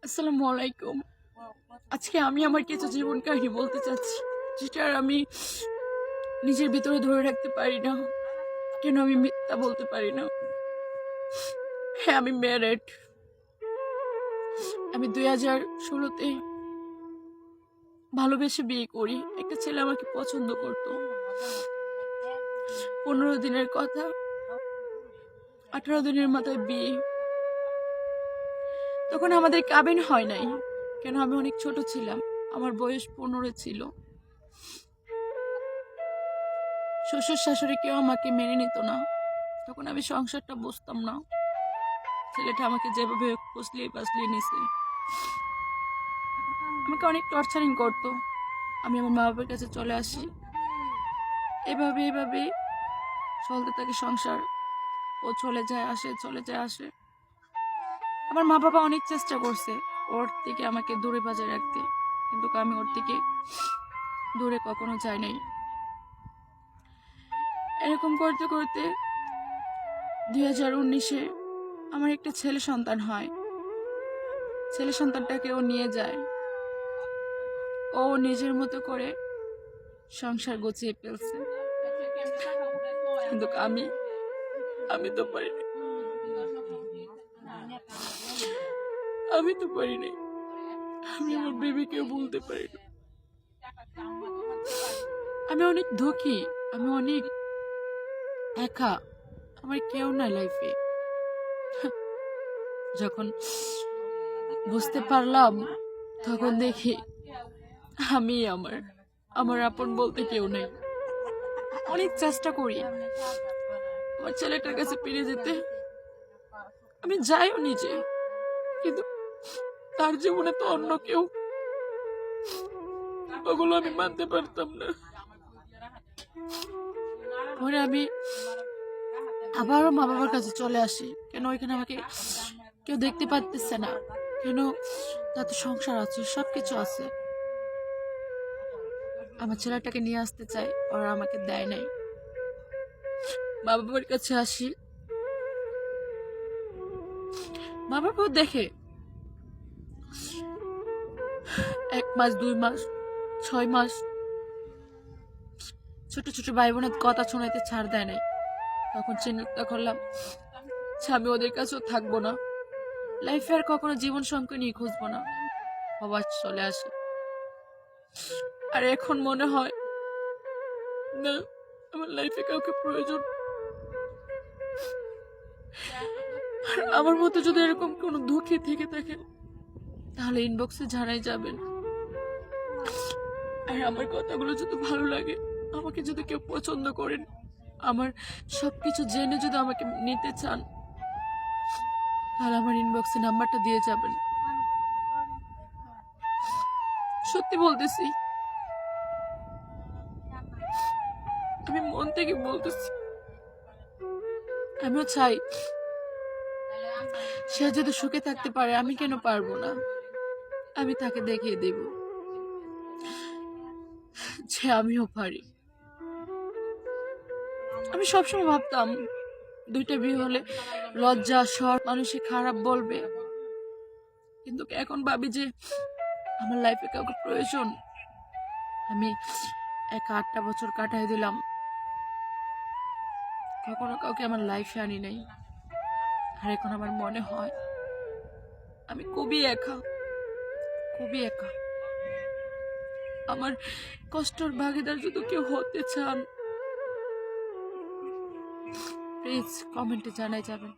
আসসালামু আলাইকুম। আজকে আমি আমার কিছু জীবন কাহিনী বলতে চাচ্ছি, যেটা আমি নিজের ভিতরে ধরে রাখতে পারি না। কেন আমি মিথ্যা বলতে পারি না? হ্যাঁ, আমি ম্যারেড। আমি 2016-তে ভালোবেসে বিয়ে করি। একটা ছেলে আমাকে পছন্দ করতো। 15 দিনের কথা, 18 দিনের মাথায় বিয়ে। তখন আমাদের কাবিন হয় নাই, কেন আমি অনেক ছোট ছিলাম। আমার বয়স 15 ছিল। শ্বশুর শাশুড়ি কেউ আমাকে মেনে নিত না। তখন আমি সংসারটা বুঝতাম না। ছেলেটা আমাকে যেভাবে ফুসলিয়ে পাসলিয়ে নিছে, আমাকে অনেক টর্চারিং করতো। আমি আমার মা বাবার কাছে চলে আসি। এভাবে এভাবে চলতে থাকে সংসার। ও চলে যায় আসে, চলে যায় আসে। আমার মা বাবা অনেক চেষ্টা করছে ওর থেকে আমাকে দূরে বাজায় রাখতে, কিন্তু আমি ওর থেকে দূরে কখনো যাই নাই। এরকম করতে করতে 2019-এ আমার একটা ছেলে সন্তান হয়। ছেলে সন্তানটাকে ও নিয়ে যায়। ও নিজের মতো করে সংসার গুছিয়ে ফেলছে, কিন্তু আমি আমি তো পারিনি। আমি তো পারি নাই। আমি আমার বেবিকেও বলতে পারি না। আমি অনেক দুঃখী। আমি অনেক একা। আমার কেউ নাই লাইফে। যখন বুঝতে পারলাম, তখন দেখি আমি আমার আমার আপন বলতে কেউ নেই। অনেক চেষ্টা করি আমার ছেলেটার কাছে ফিরে যেতে। আমি যাইও নিজে, কিন্তু তার জীবনে তো অন্য কেউ। ওগুলো আমি মানতে পারতাম না। পরে আমি আবারও মা বাবার কাছে চলে আসি। কেন ওইখানে আমাকে কেউ দেখতে পারতেছে না? কেন? তাতে সংসার আছে, সবকিছু আছে। আমার ছেলেটাকে নিয়ে আসতে চাই, ওরা আমাকে দেয় নাই। মা বাবার কাছে আসি, মা বাবাও দেখে 1 মাস, 2 মাস, 6 মাস ছোট ছোট ভাই বোনের কথা শোনাইতে ছাড় দেয় নাই। তখন চিন্তা করলাম, আমি ওদের কাছেও থাকবো না। লাইফে আর কখনো জীবন সঙ্গে নিয়ে খুঁজবো না। আবার চলে আসে। আর এখন মনে হয় না, আমার লাইফে কাউকে প্রয়োজন। আর আমার মতো যদি এরকম কোনো দুঃখী থেকে থাকেন, তাহলে ইনবক্সে জানাই যাবেন। আর আমার কথাগুলো যদি ভালো লাগে, আমাকে যদি কেউ পছন্দ করেন, আমার সবকিছু জেনে যদি আমাকে নিতে চান, তাহলে আমার ইনবক্সে নাম্বারটা দিয়ে যাবেন। সত্যি বলতেছি, আমি মন থেকে বলতেছি। আমিও চাই সে যদি সুখে থাকতে পারে, আমি কেন পারবো না? আমি তাকে দেখিয়ে দেব যে আমিও পারি। আমি সবসময় ভাবতাম 2টা বিয়ে হলে লজ্জা, শর, মানুষে খারাপ বলবে, কিন্তু এখন ভাবি যে আমার লাইফে কাউকে প্রয়োজন। আমি 8টা বছর কাটাই দিলাম, কখনো কাউকে আমার লাইফে আনি নাই। আর এখন আমার মনে হয় আমি খুবই একা, খুবই একা। আমার কষ্টের ভাগিদার যদি কেউ হতে চান, প্লিজ কমেন্টে জানাই যাবেন।